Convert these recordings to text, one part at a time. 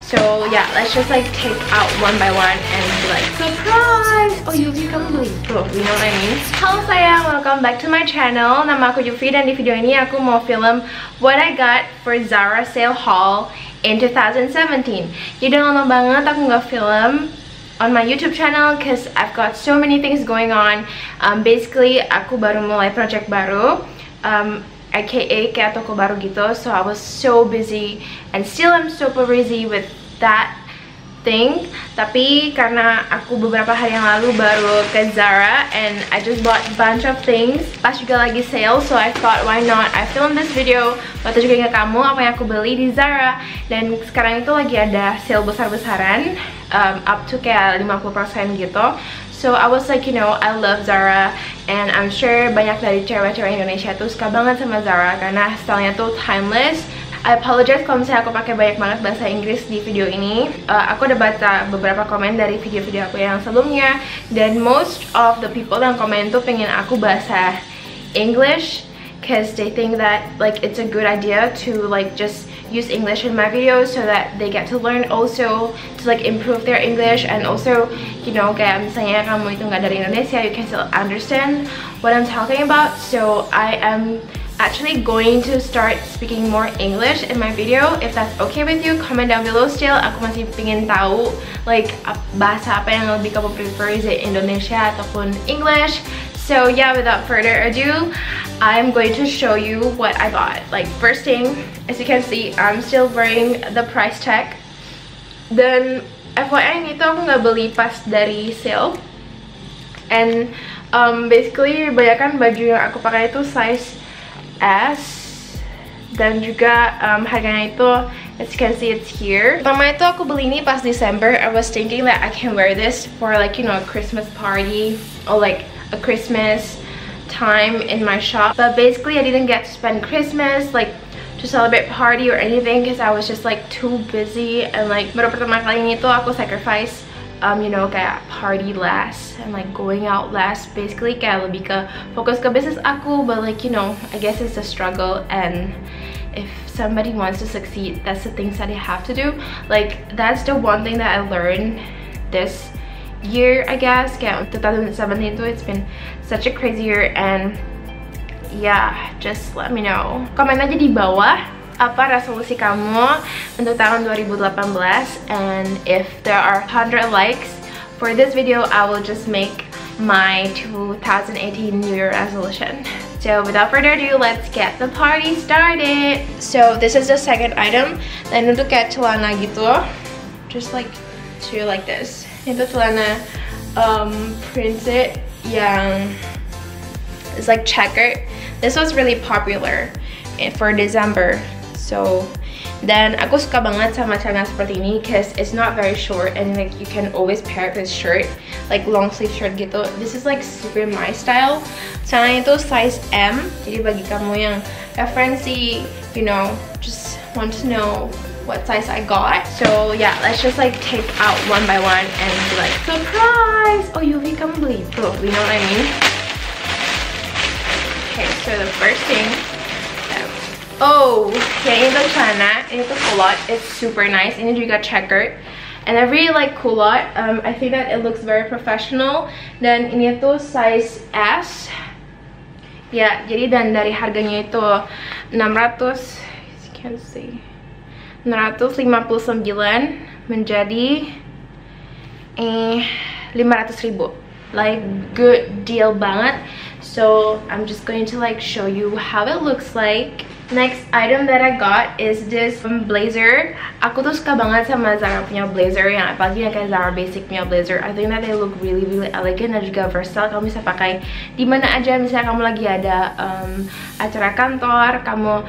So yeah, let's just like take out one by one and be like, surprise! Oh Yuvi, kamu beli tuh, you know what I mean? Halo sayang, welcome back to my channel. Nama aku Yuvi dan di video ini aku mau film what I got for Zara sale haul in 2017. Jadi udah lama banget aku nggak film on my YouTube channel because I've got so many things going on. Basically aku baru mulai project baru, aka kayak toko baru gitu, so I was so busy and still I'm super busy with that thing. Tapi karena aku beberapa hari yang lalu baru ke Zara and I just bought a bunch of things pas juga lagi sale, so I thought why not I film this video buat tunjukin ke kamu apa yang aku beli di Zara. Dan sekarang itu lagi ada sale besar-besaran, up to kayak 50% gitu. So I was like, you know, I love Zara and I'm sure banyak dari cewek-cewek Indonesia tuh suka banget sama Zara karena stylenya tuh timeless. I apologize kalau misalnya aku pakai banyak banget bahasa Inggris di video ini. Aku udah baca beberapa komen dari video-video aku yang sebelumnya dan most of the people yang komen tuh pengen aku bahasa English because they think that like it's a good idea to like just use English in my videos so that they get to learn also to like improve their English, and also, you know, kayak misalnya kamu itu nggak dari Indonesia, you can still understand what I'm talking about. So I am actually going to start speaking more English in my video. If that's okay with you, comment down below still. Aku masih pengen tahu like bahasa apa yang lebih kamu prefer, is it Indonesia ataupun English. So yeah, without further ado, I'm going to show you what I got. Like first thing, as you can see, I'm still wearing the price tag. Dan FYI ini tuh aku nggak beli pas dari sale. And basically kebanyakan baju yang aku pakai itu size S. Dan juga harganya itu, as you can see, it's here. Pertama itu aku beli ini pas December. I was thinking that I can wear this for like, you know, a Christmas party or like a Christmas time in my shop, but basically I didn't get to spend Christmas like to celebrate party or anything because I was just like too busy. And like baru pertama kali ini tuh aku sacrifice you know, kayak party last and like going out last, basically kayak lebih ke fokus ke bisnis aku. But like, you know, I guess it's a struggle, and if somebody wants to succeed, that's the things that they have to do. Like that's the one thing that I learned this year, I guess. Kayak 2017 tuh, it's been such a crazy year. And yeah, just let me know, komen aja di bawah apa resolusi kamu untuk tahun 2018, and if there are 100 likes for this video, I will just make my 2018 New Year resolution. So without further ado, let's get the party started. So this is the second item. Dan untuk kayak celana gitu, just like to like this. Itu celana printed yang is like checkered. This was really popular for December. So dan aku suka banget sama celana seperti ini because it's not very short and like you can always pair it with shirt, like long sleeve shirt gitu. This is like super my style. Celana itu size M, jadi bagi kamu yang referensi, you know, just want to know what size I got. So yeah, let's just like take out one by one and be like, surprise! Oh Yuvi, kamu beli tuh, you know what I mean? Okay, so the first thing, oh, yang itu celana, ini tuh culot, it's super nice. Ini juga checkered, and I really like culot. I think that it looks very professional. Dan ini tuh size S. Ya, jadi dan dari harganya itu 600, as you can see, 659 menjadi 500.000. Like good deal banget. So I'm just going to like show you how it looks like. Next item that I got is this blazer. Aku tuh suka banget sama Zara punya blazer, yang apalagi yang kayak Zara basic punya blazer. I think that they look really elegant dan juga versatile. Kamu bisa pakai di mana aja. Misalnya kamu lagi ada acara kantor, kamu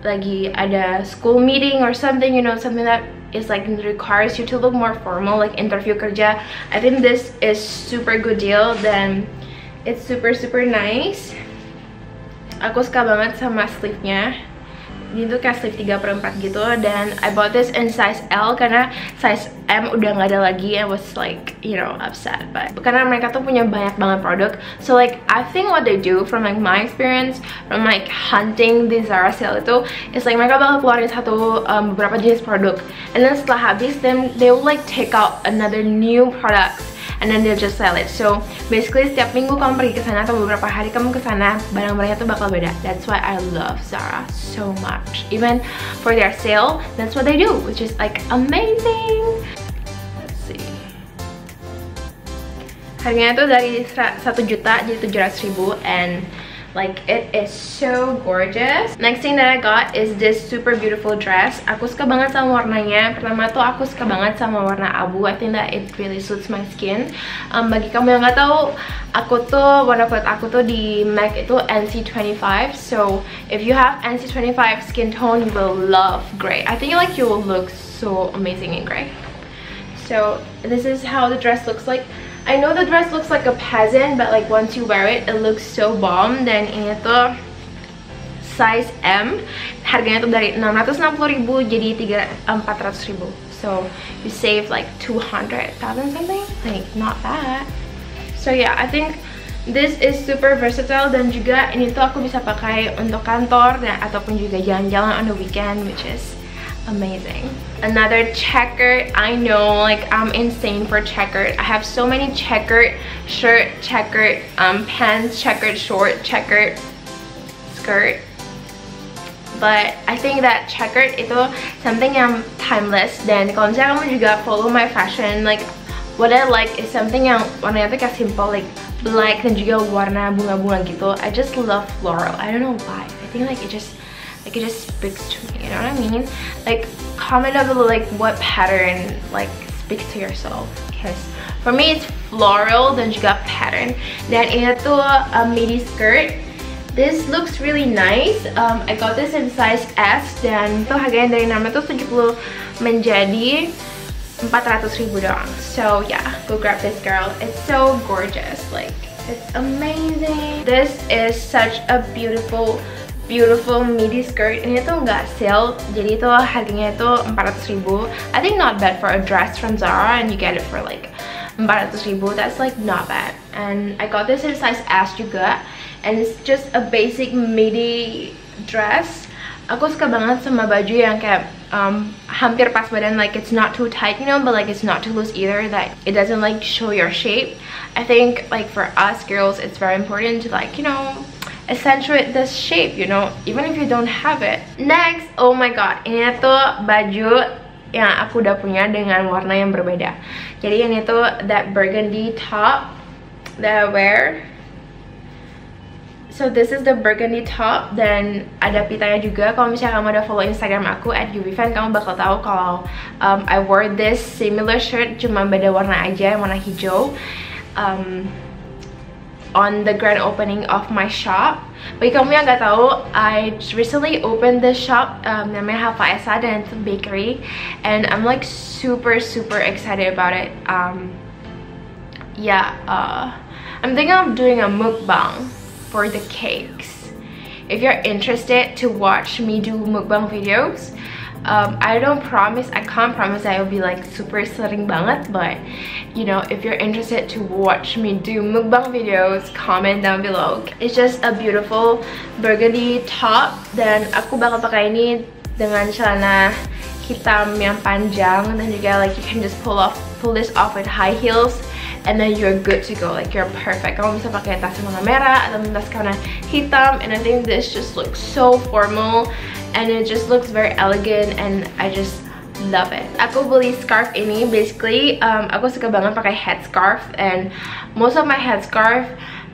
lagi ada school meeting or something, you know, something that is like requires you to look more formal, like interview kerja. I think this is super good deal, dan it's super nice. Aku suka banget sama sleeve-nya. ini tuh kayak sleeve 3/4 gitu, dan I bought this in size L karena size M udah nggak ada lagi. I was like, you know, upset, but karena mereka tuh punya banyak banget produk. So like I think what they do from like my experience from like hunting di Zara sale itu is like mereka bakal keluarin beberapa jenis produk, and then setelah habis then they will like take out another new products and then they'll just sell it. So basically setiap minggu kamu pergi ke sana atau beberapa hari kamu ke sana, barang-barangnya tuh bakal beda. That's why I love Zara so much. Even for their sale, that's what they do, which is like amazing. Let's see. Harganya tuh dari 1 juta jadi 700.000, and like it is so gorgeous. Next thing that I got is this super beautiful dress. Aku suka banget sama warnanya. Pertama tuh aku suka banget sama warna abu. I think that it really suits my skin. Bagi kamu yang nggak tahu, aku tuh warna kulit aku tuh di MAC itu NC25. So if you have NC25 skin tone, you will love gray. I think like you will look so amazing in gray. So this is how the dress looks like. I know the dress looks like a peasant, but like once you wear it, it looks so bomb. Dan ini tuh size M. Harganya tuh dari 660.000 jadi 400.000. So you save like 200,000 something. Like not bad. So yeah, I think this is super versatile, dan juga ini tuh aku bisa pakai untuk kantor dan ataupun juga jalan-jalan on the weekend, which is amazing. Another checkered. I know, like I'm insane for checkered. I have so many checkered shirt, checkered pants, checkered short, checkered skirt. But I think that checkered itu something yang timeless. Dan kalau misalnya kamu juga follow my fashion, like what I like is something yang warnanya tuh kayak simple, like black dan juga warna bunga-bunga gitu. I just love floral. I don't know why. I think like it just speaks to me, you know what I mean? Like comment down below like what pattern like speaks to your soul, because for me it's floral dan juga pattern. Dan ini tuh midi skirt. This looks really nice. I got this in size S, dan itu harganya dari 670 menjadi 400.000 doang. So yeah, go grab this, girl. It's so gorgeous, like it's amazing. This is such a beautiful midi skirt. Ini tuh nggak sale, jadi itu harganya itu 400.000. I think not bad for a dress from Zara, and you get it for like 400.000. That's like not bad. And I got this in size S juga, and it's just a basic midi dress. Aku suka banget sama baju yang kayak hampir pas badan, like it's not too tight, you know, but like it's not too loose either, that it doesn't like show your shape. I think like for us girls, it's very important to like, you know, accentuate this shape, you know, even if you don't have it. Next, oh my god, ini tuh baju yang aku udah punya dengan warna yang berbeda. Jadi ini tuh that burgundy top that I wear. So this is the burgundy top, dan ada pitanya juga. Kalau misalnya kamu udah follow Instagram aku @uvfan, kamu bakal tahu kalau I wore this similar shirt, cuma beda warna aja, warna hijau. On the grand opening of my shop. Bagi kamu yang nggak tahu, I recently opened this shop, namanya Hafaesa, dan it's a bakery, and I'm like super excited about it. I'm thinking of doing a mukbang for the cakes. If you're interested to watch me do mukbang videos, I can't promise I will be like super sering banget, but you know, if you're interested to watch me do mukbang videos, comment down below. It's just a beautiful burgundy top, dan aku bakal pakai ini dengan celana hitam yang panjang, dan juga like you can just pull this off with high heels, and then you're good to go, like you're perfect. Kamu bisa pakai tas warna merah atau tas warna hitam, and I think this just looks so formal, and it just looks very elegant, and I just love it. Aku beli scarf ini, basically aku suka banget pakai headscarf, and most of my headscarf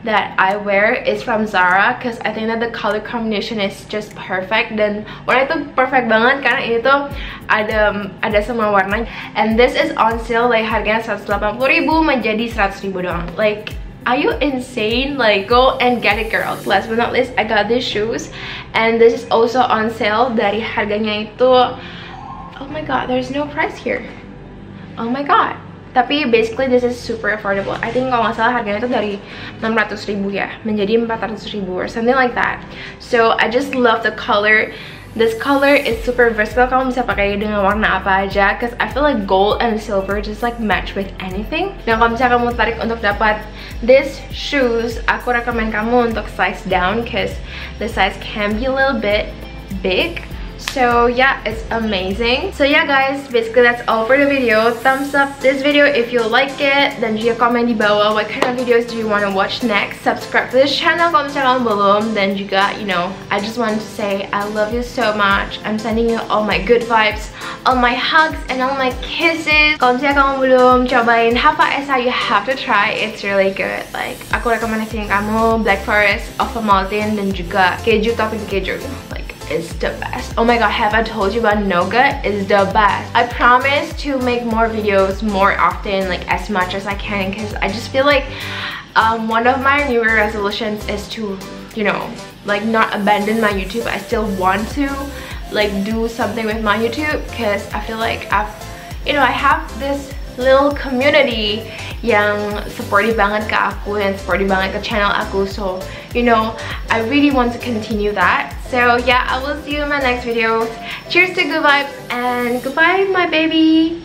that I wear is from Zara, because I think that the color combination is just perfect, dan warna itu perfect banget karena ini tuh ada semua warna. And this is on sale, like harganya 180.000 menjadi 100.000 doang. Like, are you insane? Like, go and get it, girl. Last but not least, I got these shoes, and this is also on sale. Dari harganya itu, oh my god, there's no price here. Oh my god. Tapi basically this is super affordable. I think kalau nggak salah harganya itu dari 600.000 ya menjadi 400.000 or something like that. So I just love the color This color is super versatile. Kamu bisa pakai dengan warna apa aja, cause I feel like gold and silver just like match with anything. Nah, kalau misalnya kamu tertarik untuk dapat this shoes, aku rekomend kamu untuk size down, cause the size can be a little bit big. So yeah, it's amazing. So yeah guys, basically that's all for the video. Thumbs up this video if you like it. Dan juga komen di bawah what kind of videos do you want to watch next. Subscribe to this channel kalau misalnya kamu belum. Dan juga, you know, I just want to say I love you so much. I'm sending you all my good vibes, all my hugs, and all my kisses. Kalau misalnya kamu belum cobain Hava Esa, you have to try. It's really good. Like, aku rekomendasiin kamu Black Forest, Ovaltine, dan juga keju topping keju. Like, it's the best. Oh my god, have I told you about nougat? It's the best. I promise to make more videos more often, like as much as I can, because I just feel like one of my New Year resolutions is to, you know, like not abandon my YouTube. I still want to like do something with my YouTube, because I feel like I have this little community yang supportive banget ke aku dan supportive banget ke channel aku. So, you know, I really want to continue that. So yeah, I will see you in my next video. Cheers to good vibes and goodbye my baby.